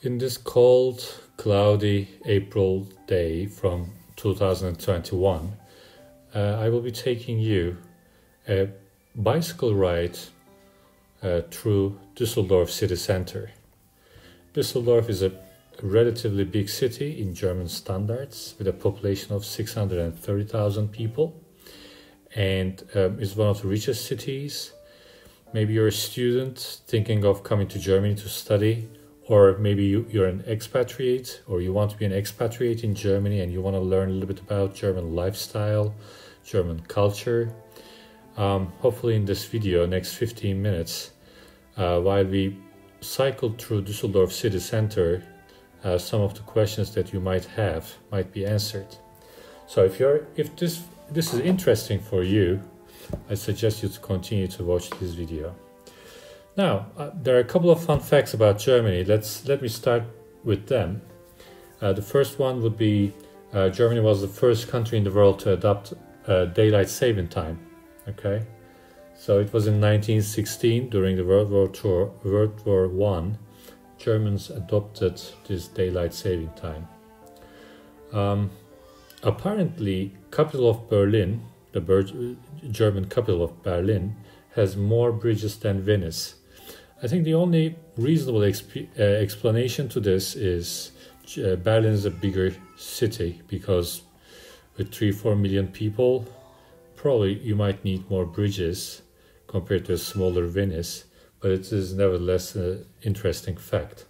In this cold, cloudy April day from 2021, I will be taking you a bicycle ride through Düsseldorf city center. Düsseldorf is a relatively big city in German standards with a population of 630,000 people and is one of the richest cities. Maybe you're a student thinking of coming to Germany to study, or maybe you're an expatriate, or you want to be an expatriate in Germany and you want to learn a little bit about German lifestyle, German culture. Hopefully in this video, next 15 minutes, while we cycle through Düsseldorf city center, some of the questions that you might have might be answered. So if this is interesting for you, I suggest you to continue to watch this video. Now, there are a couple of fun facts about Germany. Let me start with them. The first one would be Germany was the first country in the world to adopt daylight saving time. Okay, so it was in 1916 during the World War I. Germans adopted this daylight saving time. Apparently, capital of Berlin, the German capital of Berlin, has more bridges than Venice. I think the only reasonable explanation to this is Berlin is a bigger city, because with 3-4 million people, probably you might need more bridges compared to a smaller Venice, but it is nevertheless an interesting fact.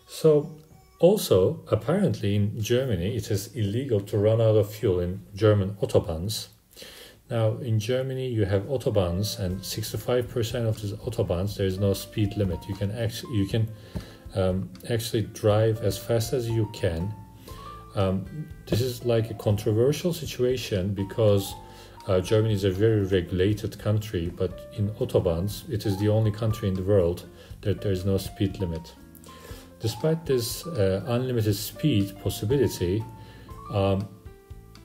So also, apparently in Germany, it is illegal to run out of fuel in German autobahns. Now, in Germany, you have autobahns, and 65% of these autobahns, there is no speed limit. You can actually drive as fast as you can. This is like a controversial situation because Germany is a very regulated country, but in autobahns, it is the only country in the world that there is no speed limit. Despite this unlimited speed possibility,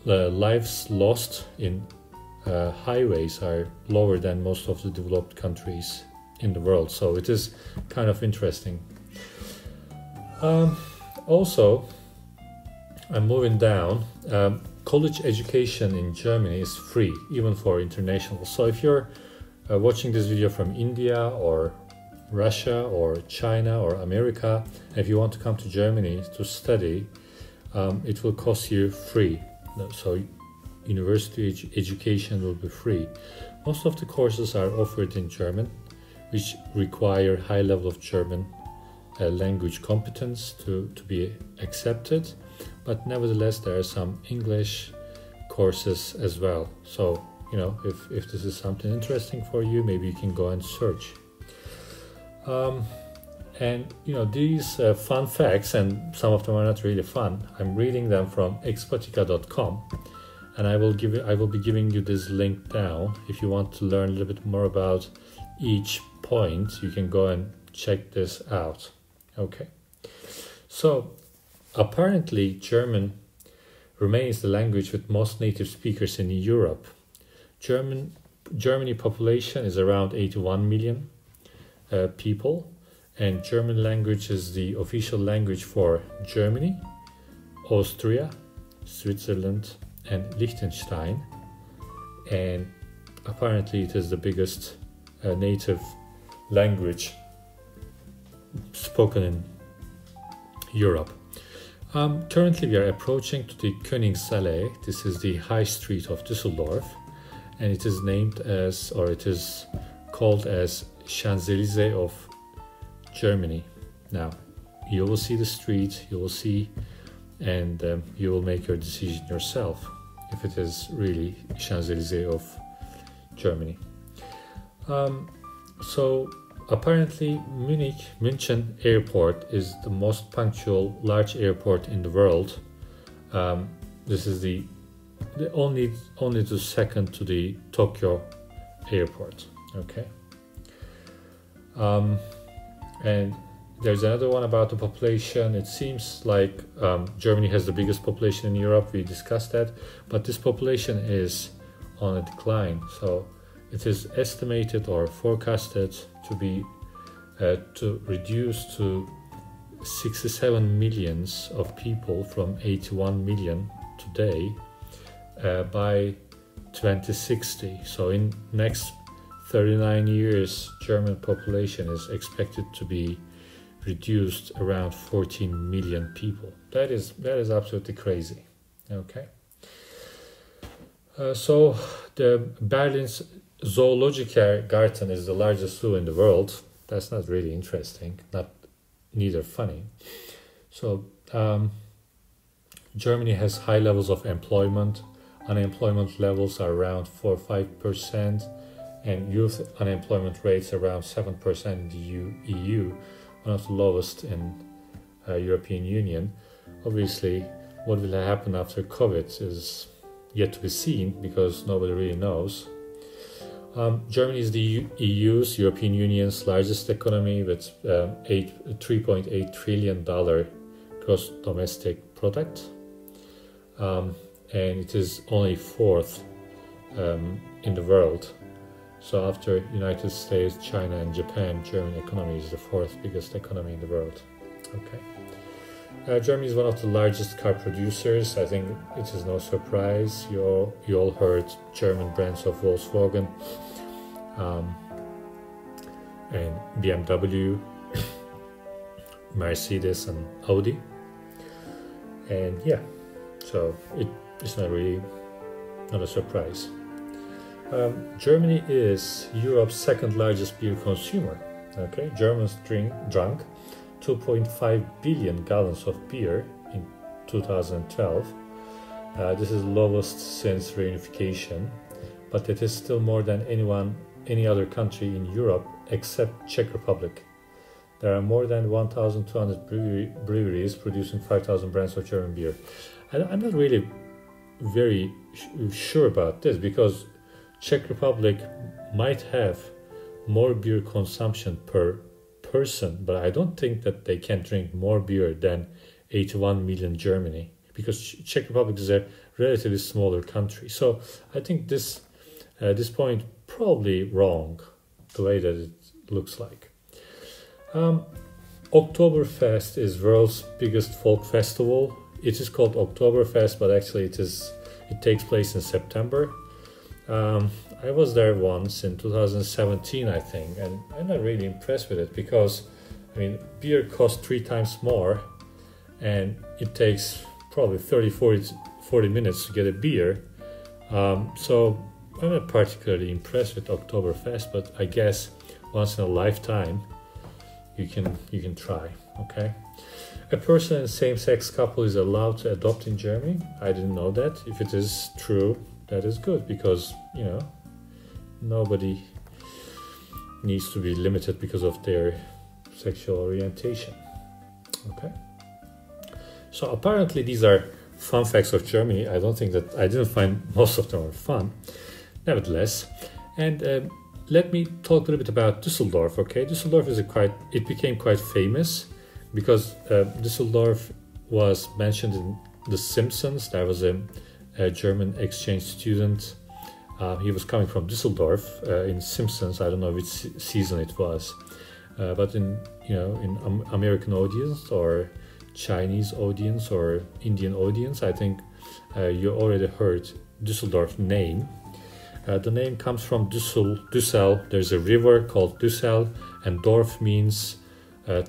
lives lost in highways are lower than most of the developed countries in the world, so it is kind of interesting. Also, I'm moving down. College education in Germany is free, even for internationals. So if you're watching this video from India or Russia or China or America, and if you want to come to Germany to study, it will cost you free. So university education will be free. Most of the courses are offered in German, which require high level of German language competence to be accepted, but nevertheless there are some English courses as well. So, if this is something interesting for you, maybe you can go and search. These fun facts, and some of them are not really fun, I'm reading them from expatica.com. And I will be giving you this link now. If you want to learn a little bit more about each point, you can go and check this out. Okay. So apparently German remains the language with most native speakers in Europe. Germany population is around 81 million people, and German language is the official language for Germany, Austria, Switzerland, and Liechtenstein, and apparently it is the biggest native language spoken in Europe. Currently we are approaching to the Königsallee. This is the high street of Düsseldorf, and it is named as, or it is called as, Champs-Élysées of Germany. Now, you will see the street, you will see, and you will make your decision yourself if it is really Champs-Élysées of Germany. So apparently München airport is the most punctual large airport in the world. This is the only the second to the Tokyo airport. Okay. And there's another one about the population. It seems like Germany has the biggest population in Europe. We discussed that, but this population is on a decline. So it is estimated or forecasted to be to reduce to 67 millions of people from 81 million today by 2060. So in next 39 years, German population is expected to be reduced around 14 million people. That is absolutely crazy. Okay. So the Berlin's Zoologischer Garten is the largest zoo in the world. That's not really interesting, neither funny. So Germany has high levels of employment. Unemployment levels are around 4-5%, and youth unemployment rates around 7% in the EU, one of the lowest in European Union. Obviously, what will happen after COVID is yet to be seen because nobody really knows. Germany is the EU's, European Union's largest economy with $3.8 trillion gross domestic product. And it is only fourth in the world. So after United States, China and Japan, German economy is the fourth biggest economy in the world. Okay. Germany is one of the largest car producers. I think it is no surprise. You all heard German brands of Volkswagen and BMW, Mercedes and Audi. And yeah, so it's not a surprise. Germany is Europe's second largest beer consumer. Okay, Germans drank 2.5 billion gallons of beer in 2012. This is the lowest since reunification, but it is still more than any other country in Europe except Czech Republic. There are more than 1,200 breweries producing 5,000 brands of German beer. I'm not really very sure about this because Czech Republic might have more beer consumption per person, but I don't think that they can drink more beer than 81 million Germany, because Czech Republic is a relatively smaller country. So I think this point probably wrong, the way that it looks like. Oktoberfest is world's biggest folk festival. It is called Oktoberfest, but actually it takes place in September. I was there once in 2017, I think, and I'm not really impressed with it because, I mean, beer costs 3 times more and it takes probably 40 minutes to get a beer. So I'm not particularly impressed with Oktoberfest, but I guess once in a lifetime you can try, okay? A person and same-sex couple is allowed to adopt in Germany. I didn't know that. If it is true, that is good because, you know, nobody needs to be limited because of their sexual orientation. Okay. So apparently these are fun facts of Germany. I didn't find most of them are fun, nevertheless. And let me talk a little bit about Düsseldorf. Okay, Düsseldorf became quite famous because Düsseldorf was mentioned in The Simpsons. There was a German exchange student. He was coming from Düsseldorf in Simpsons. I don't know which season it was, but in American audience or Chinese audience or Indian audience, I think you already heard Düsseldorf name. The name comes from Düssel. There's a river called Düssel, and Dorf means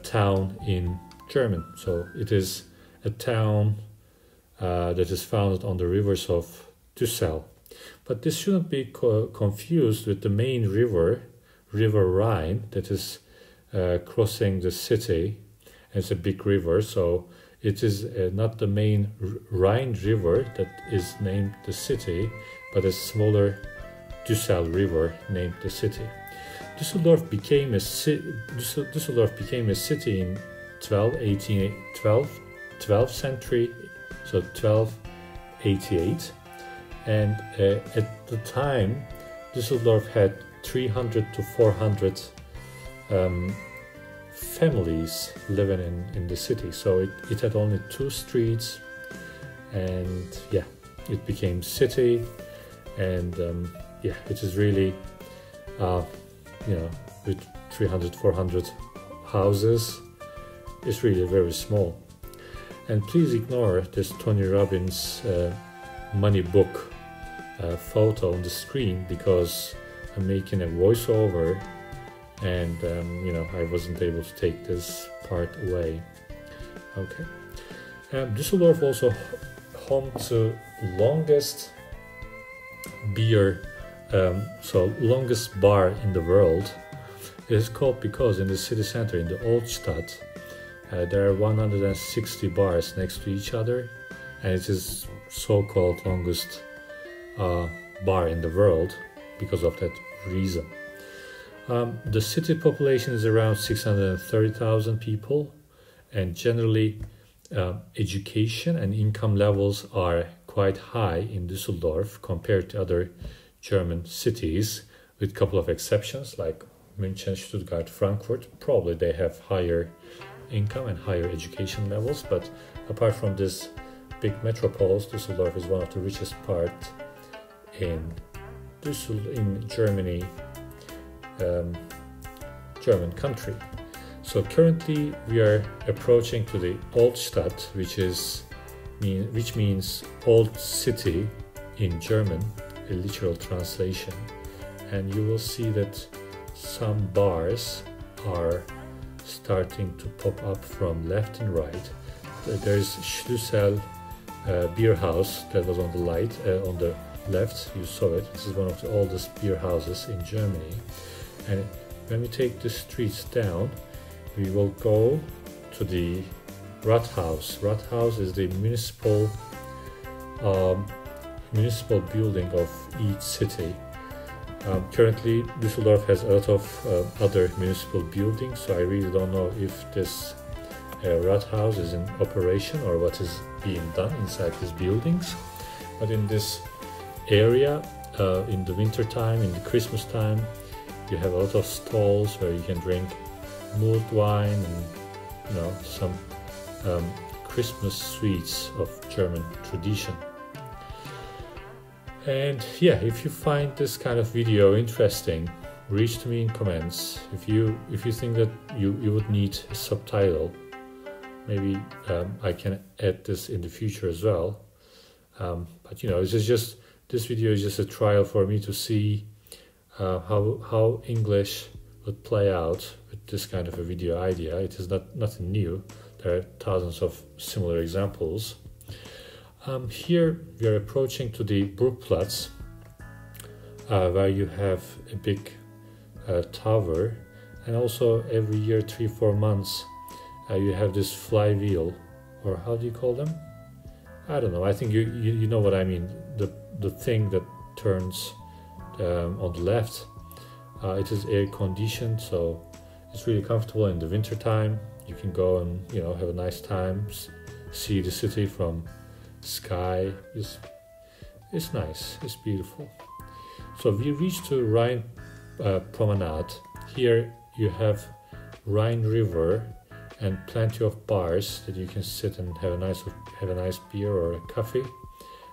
town in German. So it is a town that is founded on the rivers of Düssel. But this shouldn't be confused with the main river Rhine, that is crossing the city. It's a big river, so it is not the main Rhine river that is named the city, but a smaller Düssel river named the city. Düsseldorf became a city in 12th century, so 1288. And at the time, Düsseldorf had 300 to 400 families living in the city. So it had only 2 streets, and yeah, it became city, and it is really, with 300, 400 houses, it's really very small. And please ignore this Tony Robbins money book photo on the screen, because I'm making a voiceover and I wasn't able to take this part away. Okay. Düsseldorf also home to longest beer, longest bar in the world. It is called because in the city center, in the Old Stadt, there are 160 bars next to each other, and it is so-called longest bar in the world because of that reason. The city population is around 630,000 people, and generally education and income levels are quite high in Düsseldorf compared to other German cities, with a couple of exceptions like München, Stuttgart, Frankfurt. Probably they have higher income and higher education levels, but apart from this big metropolis, Düsseldorf is one of the richest part in Germany, German country. So currently we are approaching to the Old Stadt, which means old city in German, a literal translation. And you will see that some bars are starting to pop up from left and right. There's Schlüssel beer house that was on the left. You saw it. This is one of the oldest beer houses in Germany. And when we take the streets down, we will go to the Rathaus. Rathaus is the municipal building of each city. Currently, Düsseldorf has a lot of other municipal buildings, so I really don't know if this Rathaus is in operation or what is being done inside these buildings. But in this area, in the winter time, in the Christmas time, you have a lot of stalls where you can drink mulled wine and some Christmas sweets of German tradition. And yeah, if you find this kind of video interesting, reach to me in comments. If you think that you would need a subtitle, maybe I can add this in the future as well. But this video is just a trial for me to see how English would play out with this kind of a video idea. It is nothing new. There are thousands of similar examples. Here we are approaching to the Burgplatz, where you have a big tower, and also every year, 3-4 months, you have this flywheel, or how do you call them? I don't know. I think you know what I mean. The thing that turns on the left. It is air conditioned, so it's really comfortable in the winter time. You can go and have a nice time, see the city from sky. It's nice, it's beautiful. So we reached to Rhine Promenade. Here you have Rhine River and plenty of bars that you can sit and have a nice beer or a coffee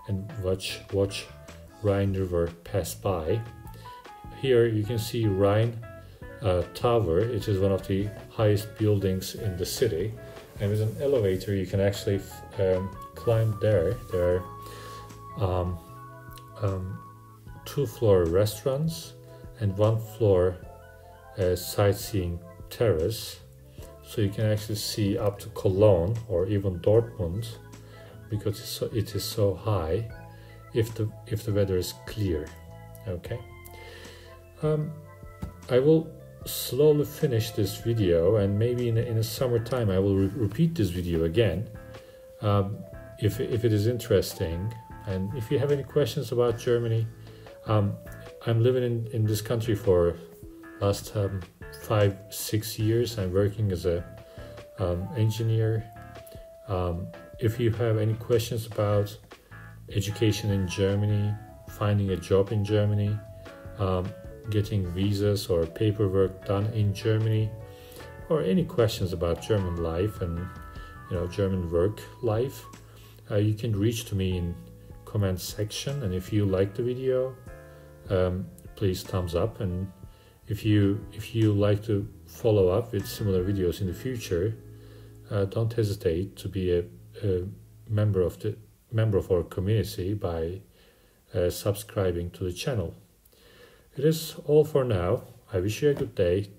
and watch Rhine River pass by. Here you can see Rhine Tower. It is one of the highest buildings in the city, and with an elevator you can actually climb there. There are 2-floor restaurants and 1-floor sightseeing terrace, so you can actually see up to Cologne or even Dortmund, because it is so high if the weather is clear. Okay. I will slowly finish this video, and maybe in a summertime I will repeat this video again, if it is interesting. And if you have any questions about Germany, I'm living in this country for last 5-6 years. I'm working as a engineer. If you have any questions about education in Germany, finding a job in Germany, getting visas or paperwork done in Germany, or any questions about German life and German work life, you can reach to me in comment section. And if you like the video, please thumbs up. And if you like to follow up with similar videos in the future, don't hesitate to be a member of our community by subscribing to the channel. It is all for now. I wish you a good day.